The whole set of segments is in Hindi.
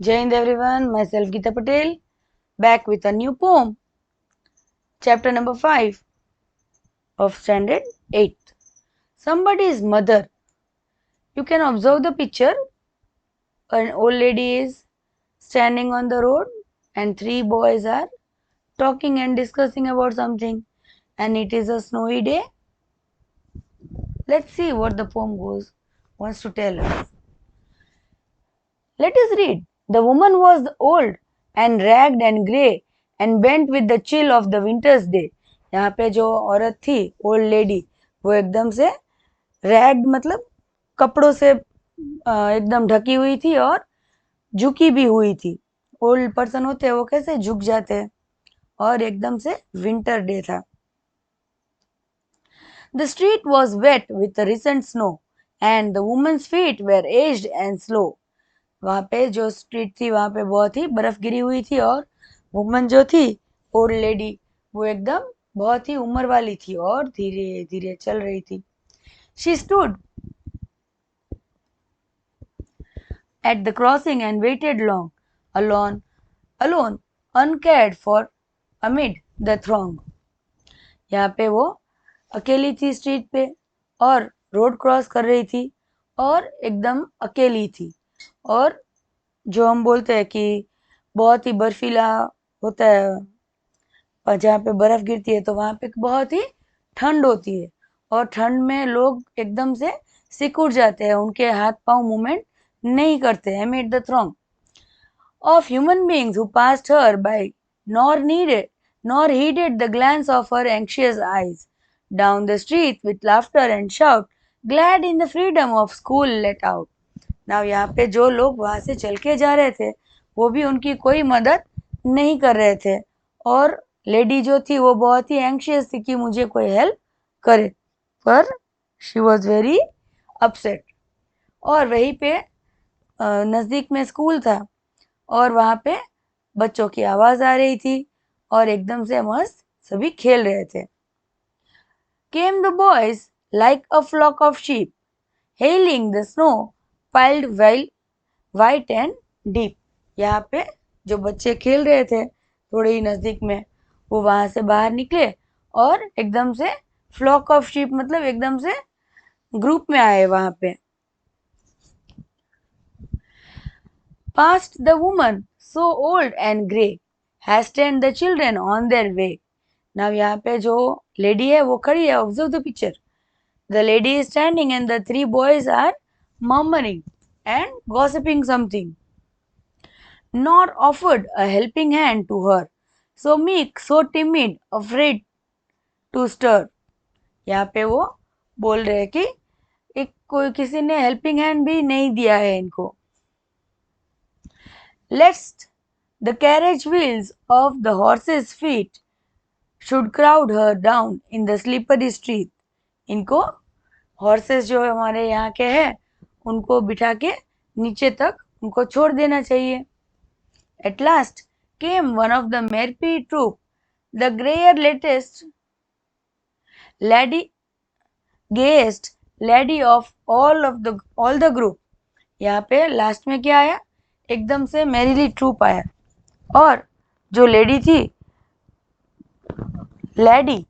Jai Hind everyone, myself Geeta Patel, back with a new poem. Chapter number 5 of Standard 8. Somebody's mother. You can observe the picture. An old lady is standing on the road and three boys are talking and discussing about something, and it is a snowy day. Let's see what the poem wants to tell us. Let us read. The woman was old and ragged and grey and bent with the chill of the winter's day. यहाँ पे जो औरत थी ओल्ड लेडी वो एकदम से रैग्ड मतलब कपड़ों से एकदम ढकी हुई थी और झुकी भी हुई थी. ओल्ड पर्सन होते हैं वो कैसे झुक जाते हैं और एकदम से विंटर डे था. The street was wet with the recent snow and the woman's feet were aged and slow. वहाँ पे जो स्ट्रीट थी वहाँ पे बहुत ही बर्फ गिरी हुई थी और वुमन जो थी ओल्ड लेडी वो एकदम बहुत ही उम्र वाली थी और धीरे धीरे चल रही थी. She stood at the crossing and waited long, alone, uncared for amid the throng. यहाँ पे वो अकेली थी स्ट्रीट पे और रोड क्रॉस कर रही थी और एकदम अकेली थी. और जो हम बोलते हैं कि बहुत ही बर्फीला होता है जहाँ पे बर्फ गिरती है तो वहाँ पे बहुत ही ठंड होती है और ठंड में लोग एकदम से सिकुड़ जाते हैं, उनके हाथ पांव मूवमेंट नहीं करते हैं. amid the throng of human beings who passed her by, nor heeded the glance of her anxious eyes. Down the street with laughter and shout, glad in the freedom of school let out. Now यहाँ पे जो लोग वहाँ से चल के जा रहे थे वो भी उनकी कोई मदद नहीं कर रहे थे और लेडी जो थी वो बहुत ही एंशियस थी कि मुझे कोई हेल्प करे, पर शी वॉज वेरी अपसेट. और वहीं पे नज़दीक में स्कूल था और वहाँ पे बच्चों की आवाज़ आ रही थी और एकदम से मस्त सभी खेल रहे थे. Came the boys like a flock of sheep, hailing the snow piled white and deep. यहाँ पे जो बच्चे खेल रहे थे थोड़े ही नज़दीक में वो वहाँ से बाहर निकले और एकदम से फ्लॉक ऑफ शीप मतलब एकदम से ग्रुप में आए वहाँ पे. Past the woman so old and grey, hastened the children on their way. Now यहाँ पे जो लेडी है वो खड़ी है. Observe the picture. The lady is standing and the three boys are murmuring and gossiping something. Nor offered a helping hand to her, so meek, so timid, afraid to stir. यहाँ पे वो बोल रहे हैं कि एक कोई किसी ने हेल्पिंग हैंड भी नहीं दिया है इनको. Lest the carriage wheels of the horses' feet should crowd her down in the slippery street. इनको हॉर्सेस जो हमारे यहाँ के हैं उनको बिठा के नीचे तक उनको छोड़ देना चाहिए. At last came one of the merry troop, the grayer latest gayest lady of all the group. यहाँ पे लास्ट में क्या आया, एकदम से मेरीली ट्रूप आया और जो लेडी थी lady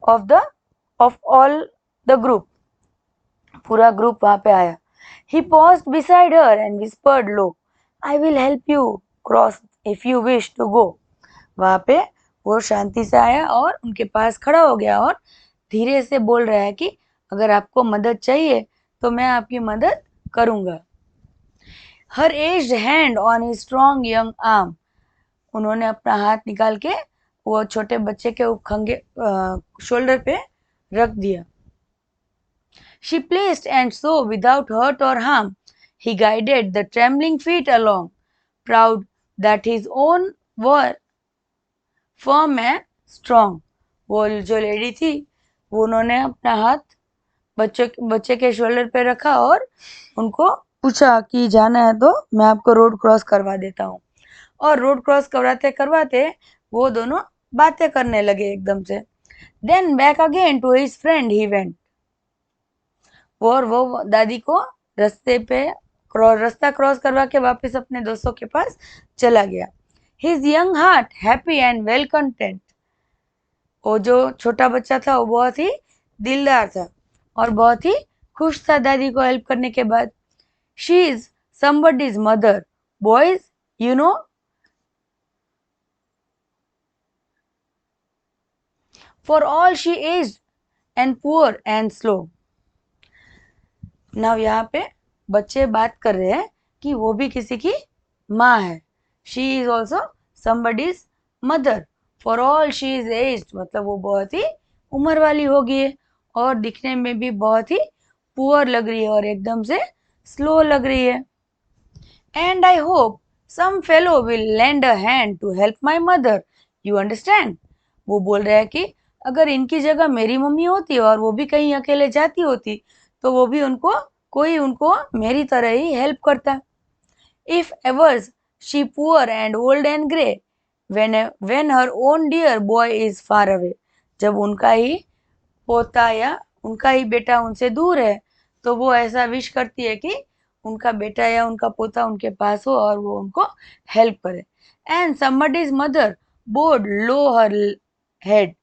of all the group, पूरा ग्रुप वहाँ पे आया. He paused beside her and whispered low, I will help you cross if you wish to go. वहाँ पे वो शांति से आया और उनके पास खड़ा हो गया और धीरे से बोल रहा है कि अगर आपको मदद चाहिए तो मैं आपकी मदद करूँगा. Her aged hand on his strong young arm. उन्होंने अपना हाथ निकाल के वो छोटे बच्चे के खंगे शोल्डर पे रख दिया. She placed and so without hurt or harm he guided the trembling feet along, proud that his own were firm and strong. वो जो लेडी थी वो उन्होंने अपना हाथ बच्चे के शोल्डर पे रखा और उनको पूछा कि जाना है तो मैं आपको रोड क्रॉस करवा देता हूँ. और रोड क्रॉस करवाते करवाते वो दोनों बातें करने लगे एकदम से. Then back again to his friend he went. और वो दादी को रास्ते पे रास्ता क्रॉस करवा के वापस अपने दोस्तों के पास चला गया. His young heart happy and well content. वो जो छोटा बच्चा था वो बहुत ही दिलदार था और बहुत ही खुश था दादी को हेल्प करने के बाद. She is somebody's mother. Boys, you know, for all she is and poor and slow. Now यहाँ पे बच्चे बात कर रहे हैं कि वो भी किसी की माँ है. She is also somebody's mother. For all she is aged, मतलब वो बहुत ही उम्र वाली होगी है और दिखने में भी बहुत ही पुअर लग रही है और एकदम से स्लो लग रही है. And I hope some fellow will lend a hand to help my mother. You understand? वो बोल रहा है कि अगर इनकी जगह मेरी मम्मी होती और वो भी कहीं अकेले जाती होती तो वो भी कोई उनको मेरी तरह ही हेल्प करता. If ever she poor and old and grey, when her own dear boy is far away. जब उनका ही पोता या उनका ही बेटा उनसे दूर है तो वो ऐसा विश करती है कि उनका बेटा या उनका पोता उनके पास हो और वो उनको हेल्प करे. And somebody's mother bowed low her head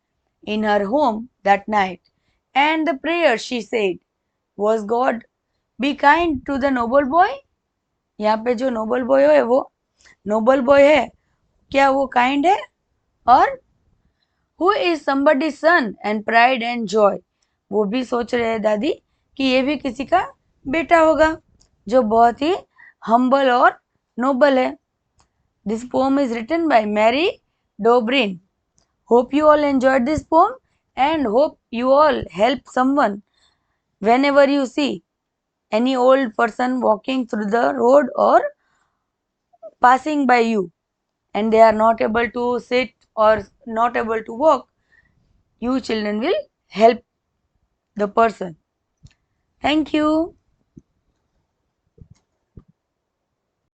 in her home that night, and the prayer she said was, God, be kind to the noble boy. यहाँ पे जो नोबल बॉय है वो नोबल बॉय है, क्या वो काइंड है? और who is somebody son and pride and joy. वो भी सोच रहे हैं दादी कि ये भी किसी का बेटा होगा जो बहुत ही हम्बल और नोबल है. This poem is written by Mary Dobrin. Hope you all enjoyed this poem and hope you all help someone whenever you see any old person walking through the road or passing by you and they are not able to sit or not able to walk. You children will help the person. Thank you.